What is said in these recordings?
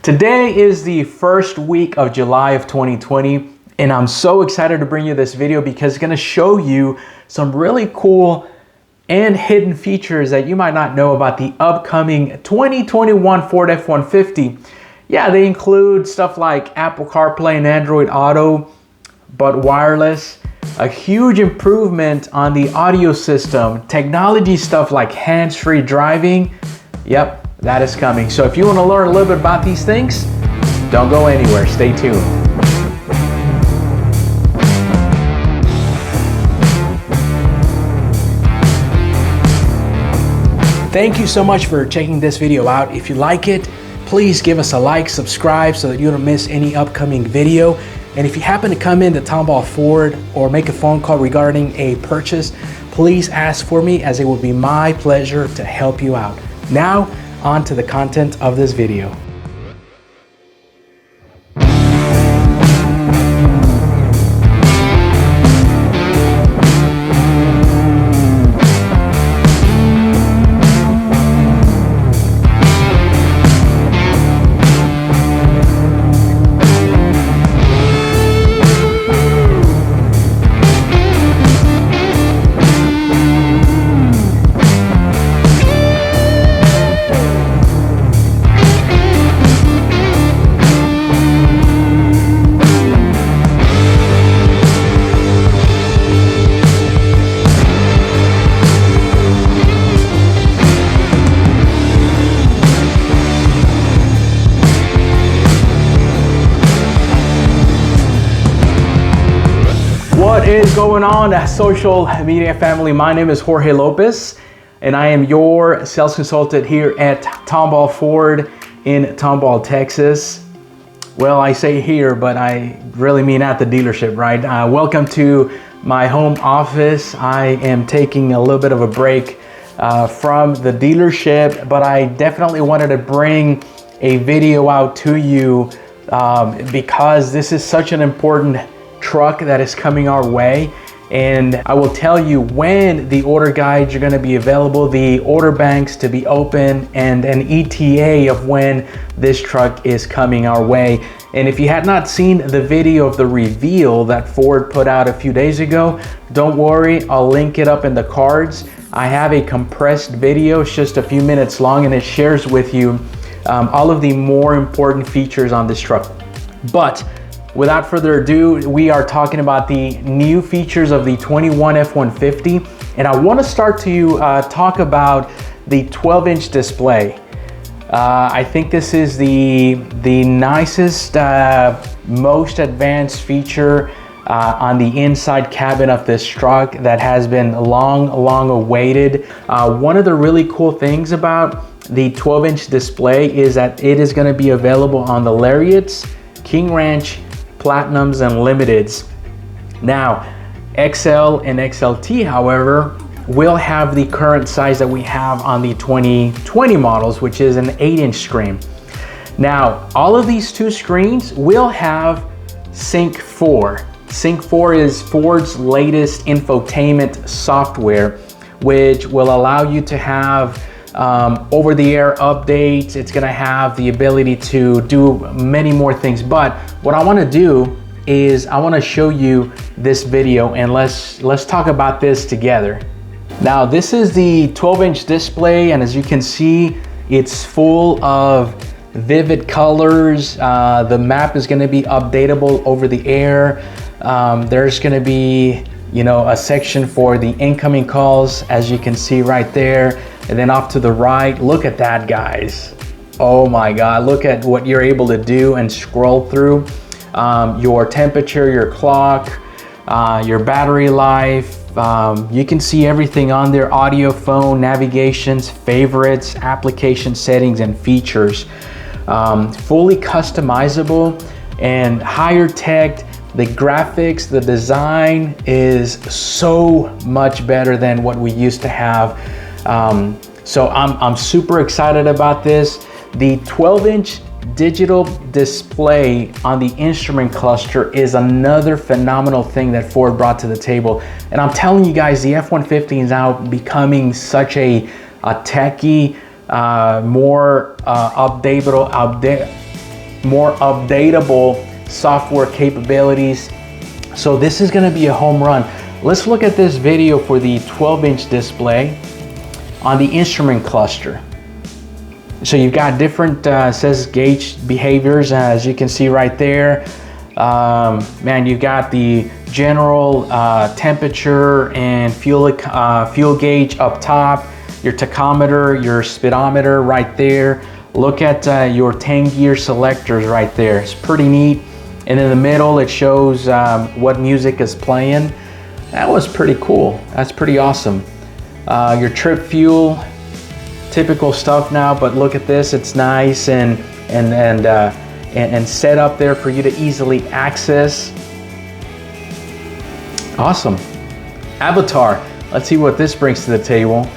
Today is the first week of July of 2020, and I'm so excited to bring you this video because it's gonna show you some really cool and hidden features that you might not know about the upcoming 2021 Ford F150. Yeah, they include stuff like Apple CarPlay and Android Auto, but wireless, a huge improvement on the audio system, technology stuff like hands-free driving. Yep, that is coming. So if you want to learn a little bit about these things, don't go anywhere, stay tuned. Thank you so much for checking this video out. If you like it, please give us a like, subscribe so that you don't miss any upcoming video. And if you happen to come into Tomball Ford or make a phone call regarding a purchase, please ask for me, as it will be my pleasure to help you out. Now, on to the content of this video. What is going on, social media family? My name is Jorge Lopez, and I am your sales consultant here at Tomball Ford in Tomball, Texas. Well, I say here, but I really mean at the dealership, right? Welcome to my home office. I am taking a little bit of a break from the dealership, but I definitely wanted to bring a video out to you because this is such an important truck that is coming our way, and I will tell you when the order guides are going to be available, the order banks to be open, and an ETA of when this truck is coming our way. And if you had not seen the video of the reveal that Ford put out a few days ago, don't worry, I'll link it up in the cards. I have a compressed video, it's just a few minutes long, and it shares with you all of the more important features on this truck. But without further ado, we are talking about the new features of the 21 F150, and I want to start to talk about the 12-inch display. I think this is the nicest, most advanced feature on the inside cabin of this truck that has been long awaited. One of the really cool things about the 12-inch display is that it is going to be available on the Lariats, King Ranch, Platinums, and Limiteds. Now, XL and XLT, however, will have the current size that we have on the 2020 models, which is an 8-inch screen. Now, all of these two screens will have Sync 4. Sync 4 is Ford's latest infotainment software, which will allow you to have over-the-air updates. It's gonna have the ability to do many more things, but what I want to do is I want to show you this video, and let's talk about this together. Now, this is the 12-inch display, and as you can see, it's full of vivid colors. The map is going to be updatable over the air. There's going to be, a section for the incoming calls, as you can see right there. And then off to the right, look at that, guys. Oh my God, look at what you're able to do and scroll through. Your temperature, your clock, your battery life. You can see everything on there: audio, phone, navigations, favorites, application settings, and features. Fully customizable and higher tech. The graphics, the design is so much better than what we used to have. So I'm super excited about this. The 12-inch digital display on the instrument cluster is another phenomenal thing that Ford brought to the table. And I'm telling you guys, the F-150 is now becoming such a techie, more updatable, more updatable software capabilities. So this is going to be a home run. Let's look at this video for the 12-inch display on the instrument cluster. So you've got different says gauge behaviors, as you can see right there. Man, you've got the general temperature and fuel gauge up top, your tachometer, your speedometer right there. Look at your 10-gear selectors right there. It's pretty neat. And in the middle, it shows what music is playing. That was pretty cool. That's pretty awesome. Your trip fuel, typical stuff now, but look at this. It's nice and set up there for you to easily access. Awesome. Avatar. Let's see what this brings to the table.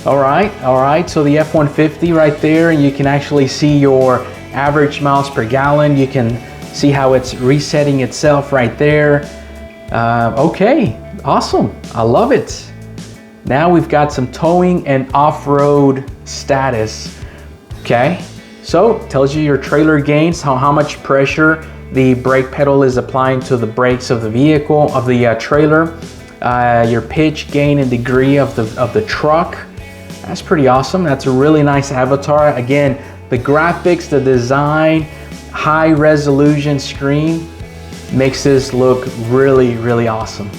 All right. So the F150 right there, and you can actually see your average miles per gallon. You can see how it's resetting itself right there. Okay, awesome. I love it. Now we've got some towing and off-road status. Okay, so tells you your trailer gains, how much pressure the brake pedal is applying to the brakes of the vehicle, of the trailer, your pitch, gain, and degree of the truck. That's pretty awesome. That's a really nice avatar. Again, the graphics, the design, high resolution screen makes this look really, really awesome.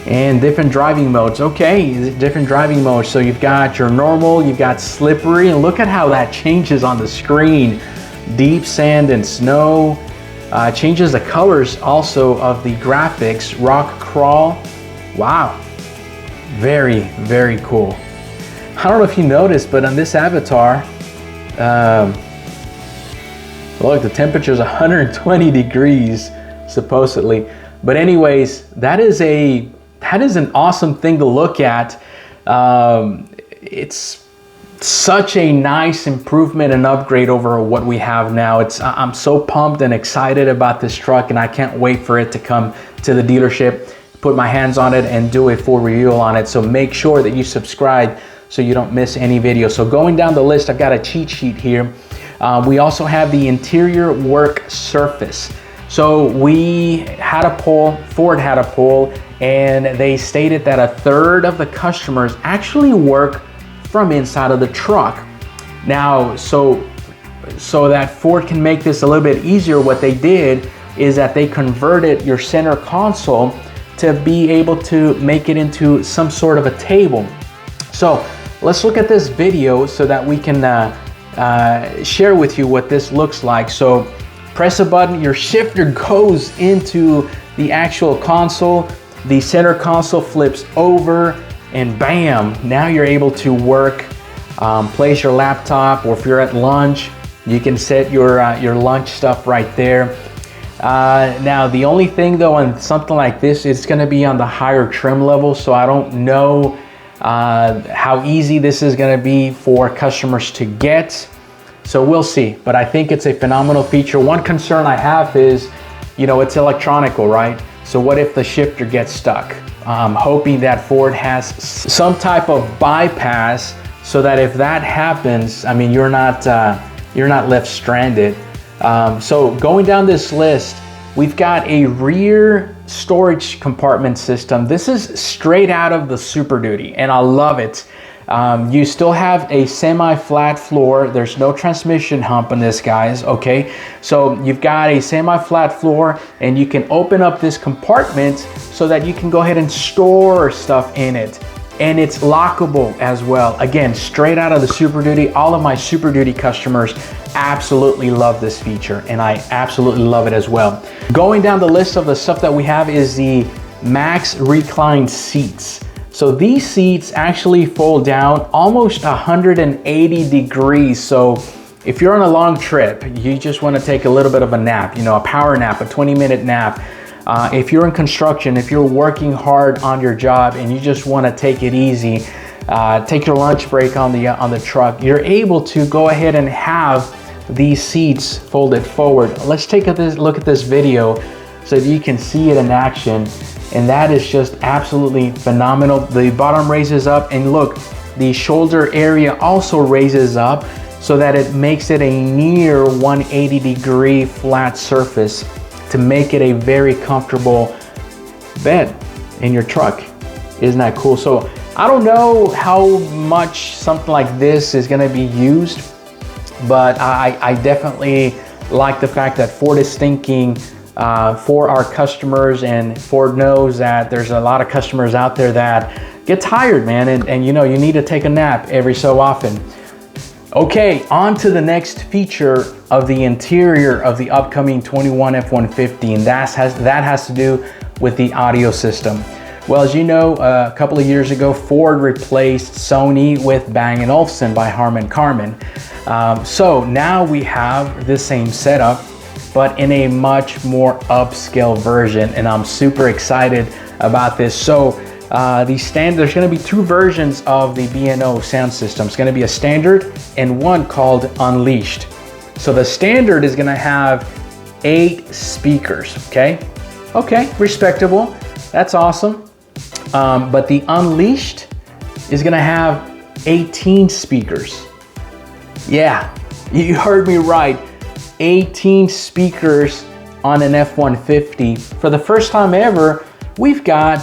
And different driving modes. Okay, different driving modes. So you've got your normal, you've got slippery, and look at how that changes on the screen. Deep sand and snow. Changes the colors also of the graphics. Rock crawl. Wow. Very, very cool. I don't know if you noticed, but on this avatar, look, the temperature is 120 degrees supposedly. But anyways, that is an awesome thing to look at. It's such a nice improvement and upgrade over what we have now. I'm so pumped and excited about this truck, and I can't wait for it to come to the dealership, put my hands on it, and do a full review on it. So make sure that you subscribe so you don't miss any video. So going down the list, I've got a cheat sheet here. We also have the interior work surface. So we had a poll, Ford had a poll, and they stated that 1/3 of the customers actually work from inside of the truck. Now, so that Ford can make this a little bit easier, what they did is that they converted your center console to be able to make it into some sort of a table. So let's look at this video so that we can share with you what this looks like. So press a button, your shifter goes into the actual console, the center console flips over, and bam, now you're able to work, place your laptop, or if you're at lunch, you can set your lunch stuff right there. Now the only thing though on something like this, it's going to be on the higher trim level, so I don't know how easy this is going to be for customers to get. So we'll see, but I think it's a phenomenal feature. One concern I have is, it's electronical, right? So what if the shifter gets stuck? I'm hoping that Ford has some type of bypass so that if that happens, I mean, you're not left stranded. So going down this list, we've got a rear storage compartment system. This is straight out of the Super Duty, and I love it. You still have a semi-flat floor. There's no transmission hump on this, guys, okay? So you've got a semi-flat floor, and you can open up this compartment so that you can go ahead and store stuff in it. And it's lockable as well. Again, straight out of the Super Duty. All of my Super Duty customers absolutely love this feature, and I absolutely love it as well. Going down the list of the stuff that we have is the Max Recline seats. So these seats actually fold down almost 180 degrees. So if you're on a long trip, you just want to take a little bit of a nap, a power nap, a 20-minute nap. If you're in construction, if you're working hard on your job and you just want to take it easy, take your lunch break on the truck, you're able to go ahead and have these seats folded forward. Let's take a look at this video so that you can see it in action. And that is just absolutely phenomenal. The bottom raises up, and look, the shoulder area also raises up. so that it makes it a near 180-degree flat surface to make it a very comfortable bed in your truck. Isn't that cool? So I don't know how much something like this is going to be used, but I definitely like the fact that Ford is thinking for our customers, and Ford knows that there's a lot of customers out there that get tired, man, and you know, you need to take a nap every so often. Okay, on to the next feature of the interior of the upcoming 21 F150, and that has to do with the audio system. Well, as you know, a couple of years ago, Ford replaced Sony with Bang and Olufsen by Harman Kardon. So now we have the same setup, but in a much more upscale version, and I'm super excited about this. So there's going to be two versions of the B&O sound system. It's going to be a standard and one called Unleashed. So the standard is going to have 8 speakers. Okay, respectable. That's awesome. But the Unleashed is going to have 18 speakers. Yeah, you heard me right. 18 speakers on an F-150. For the first time ever, we've got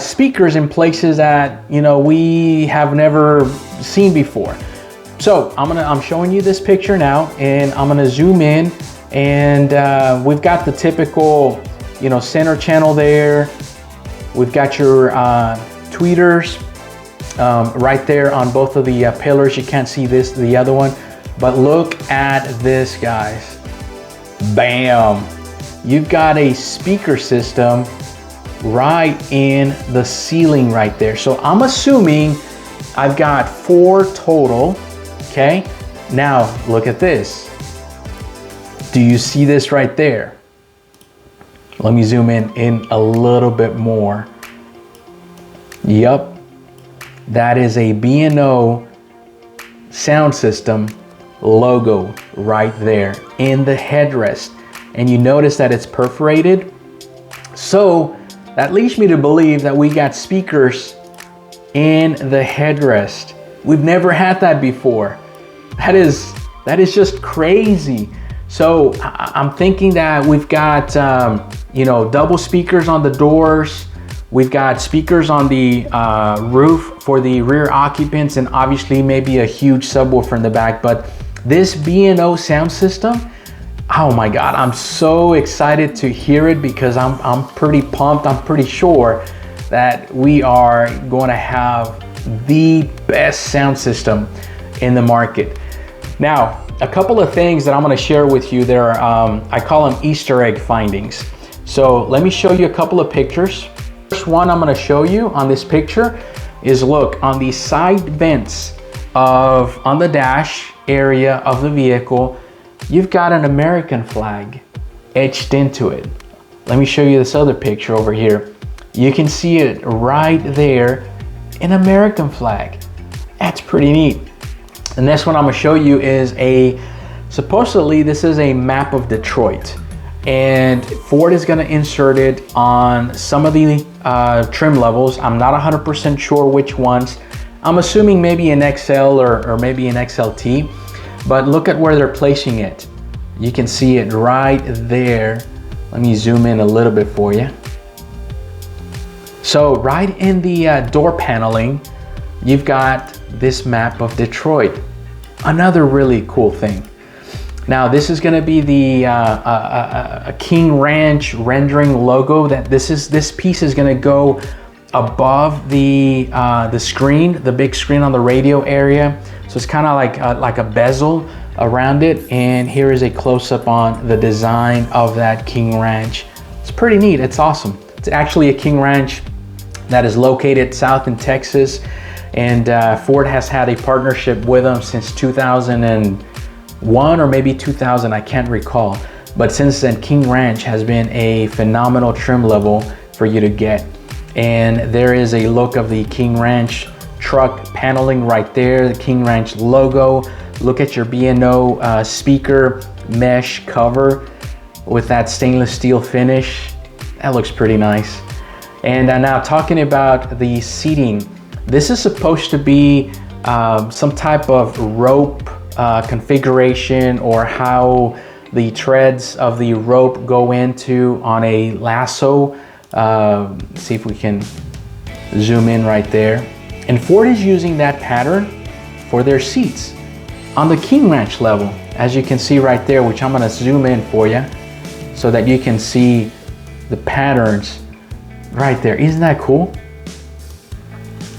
speakers in places that, you know, we have never seen before. So I'm showing you this picture now, and I'm gonna zoom in, and we've got the typical, you know, center channel there. We've got your tweeters right there on both of the pillars. You can't see the other one, but look at this, guys. Bam! You've got a speaker system right in the ceiling right there. So I'm assuming I've got 4 total. Okay, now look at this. Do you see this right there? Let me zoom in a little bit more. Yep, that is a B&O sound system logo right there in the headrest. And you notice that it's perforated. So that leads me to believe that we got speakers in the headrest. We've never had that before. That is just crazy. So I'm thinking that we've got, you know, double speakers on the doors. We've got speakers on the roof for the rear occupants, and obviously maybe a huge subwoofer in the back. But this B&O sound system, oh my God, I'm so excited to hear it, because I'm pretty pumped. I'm pretty sure that we are going to have the best sound system in the market. Now, a couple of things that I'm going to share with you there, I call them Easter egg findings. So let me show you a couple of pictures. First one I'm going to show you on this picture is, look, on the side vents on the dash area of the vehicle, you've got an American flag etched into it. Let me show you this other picture over here. You can see it right there, an American flag. That's pretty neat. The next one I'm gonna show you is supposedly this is a map of Detroit, and Ford is gonna insert it on some of the trim levels. I'm not 100% sure which ones. I'm assuming maybe an XL or maybe an XLT, but look at where they're placing it. You can see it right there. Let me zoom in a little bit for you. So right in the door paneling, you've got this map of Detroit. Another really cool thing. Now this is going to be the King Ranch rendering logo. This piece is going to go above the screen, the big screen on the radio area. So it's kind of like a bezel around it. And here is a close-up on the design of that King Ranch. It's pretty neat. It's awesome. It's actually a King Ranch that is located south in Texas. And Ford has had a partnership with them since 2001 or maybe 2000, I can't recall. But since then, King Ranch has been a phenomenal trim level for you to get. And there is a look of the King Ranch truck paneling right there, the King Ranch logo. Look at your B&O speaker mesh cover with that stainless steel finish. That looks pretty nice. And now talking about the seating, this is supposed to be some type of rope configuration, or how the threads of the rope go into on a lasso. See if we can zoom in right there. And Ford is using that pattern for their seats on the King Ranch level, as you can see right there, which I'm gonna zoom in for you so that you can see the patterns right there. Isn't that cool?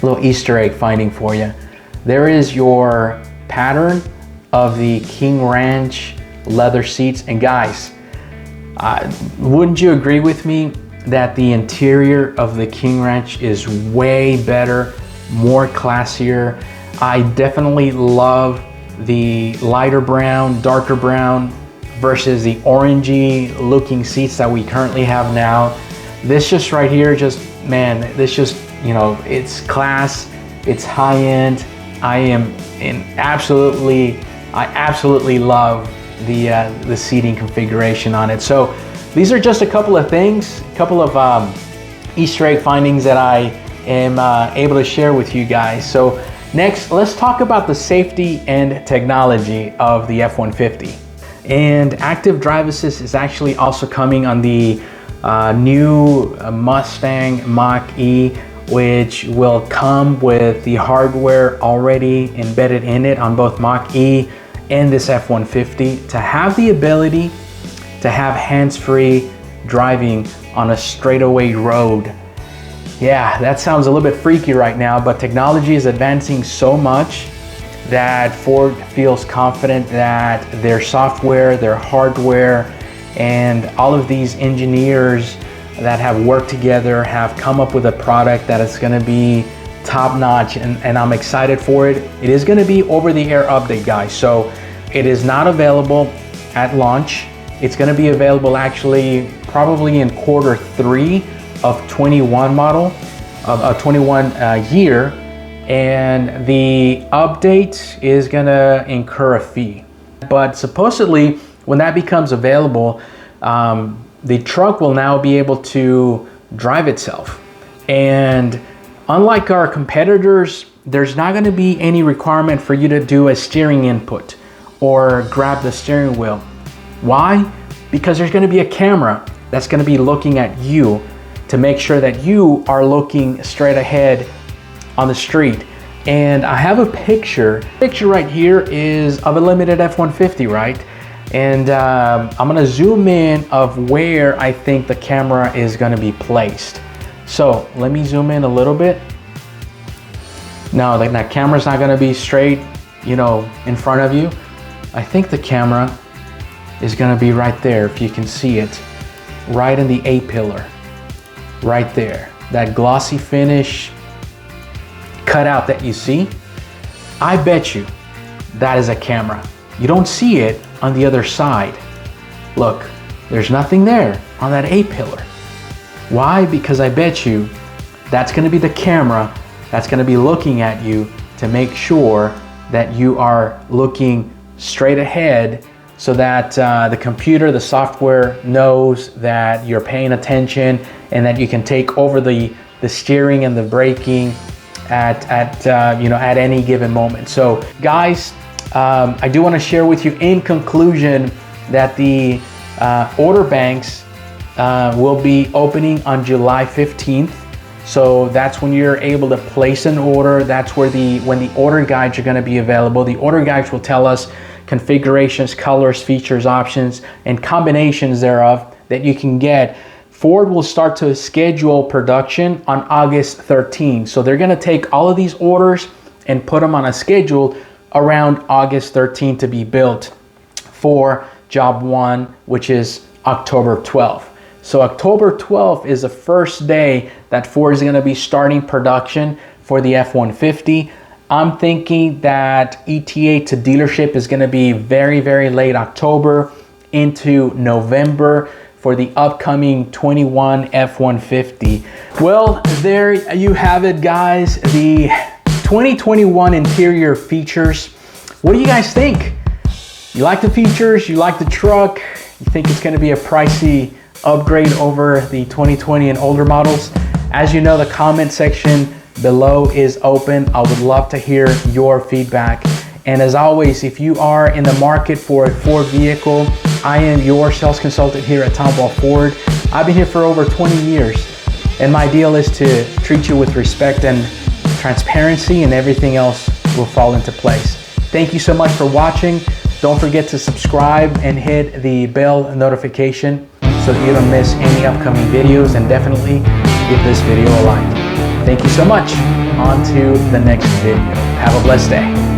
Little Easter egg finding for you. There is your pattern of the King Ranch leather seats. And guys, wouldn't you agree with me that the interior of the King Ranch is way better, more classier? I definitely love the lighter brown, darker brown versus the orangey looking seats that we currently have now. This just right here, just, man, this just, you know, it's class, it's high end. I absolutely love the seating configuration on it. So these are just a couple of things, a couple of Easter egg findings that I am able to share with you guys. So next, let's talk about the safety and technology of the F-150. And active drive assist is actually also coming on the new Mustang Mach-E, which will come with the hardware already embedded in it on both Mach-E and this F-150, to have the ability to have hands-free driving on a straightaway road. Yeah, that sounds a little bit freaky right now, but technology is advancing so much that Ford feels confident that their software, their hardware, and all of these engineers that have worked together have come up with a product that is going to be top notch, and I'm excited for it. It is going to be over-the-air update, guys, so it is not available at launch. It's going to be available actually probably in Q3 of 21 model, of 21 year, and the update is going to incur a fee. But supposedly, when that becomes available, the truck will now be able to drive itself. And unlike our competitors, there's not going to be any requirement for you to do a steering input or grab the steering wheel. Why? Because there's going to be a camera that's going to be looking at you to make sure that you are looking straight ahead on the street. And I have a picture. The picture right here is of a limited F-150, right? And I'm gonna zoom in of where I think the camera is gonna be placed. So let me zoom in a little bit. No, that camera's not gonna be straight, you know, in front of you. I think the camera is gonna be right there, if you can see it, right in the A-pillar, right there. That glossy finish cutout that you see, I bet you that is a camera. You don't see it on the other side. Look, there's nothing there on that A-pillar. Why? Because I bet you that's gonna be the camera that's gonna be looking at you to make sure that you are looking straight ahead, so that the computer, the software knows that you're paying attention and that you can take over the steering and the braking at any given moment. So guys, I do want to share with you in conclusion that the order banks will be opening on July 15th. So that's when you're able to place an order. That's where when the order guides are going to be available. The order guides will tell us configurations, colors, features, options, and combinations thereof that you can get. Ford will start to schedule production on August 13th. So they're going to take all of these orders and put them on a schedule around August 13th to be built for job 1, which is October 12th. So October 12th is the first day that Ford is going to be starting production for the F-150. I'm thinking that ETA to dealership is going to be very, very late October into November for the upcoming 21 F-150. Well, there you have it, guys. The 2021 interior features. What do you guys think? You like the features? You like the truck? You think it's going to be a pricey upgrade over the 2020 and older models? As you know, the comment section below is open. I would love to hear your feedback. And as always, if you are in the market for a Ford vehicle, I am your sales consultant here at Tomball Ford. I've been here for over 20 years, and my deal is to treat you with respect and transparency, and everything else will fall into place. Thank you so much for watching. Don't forget to subscribe and hit the bell notification so that you don't miss any upcoming videos, and definitely give this video a like. Thank you so much. On to the next video. Have a blessed day.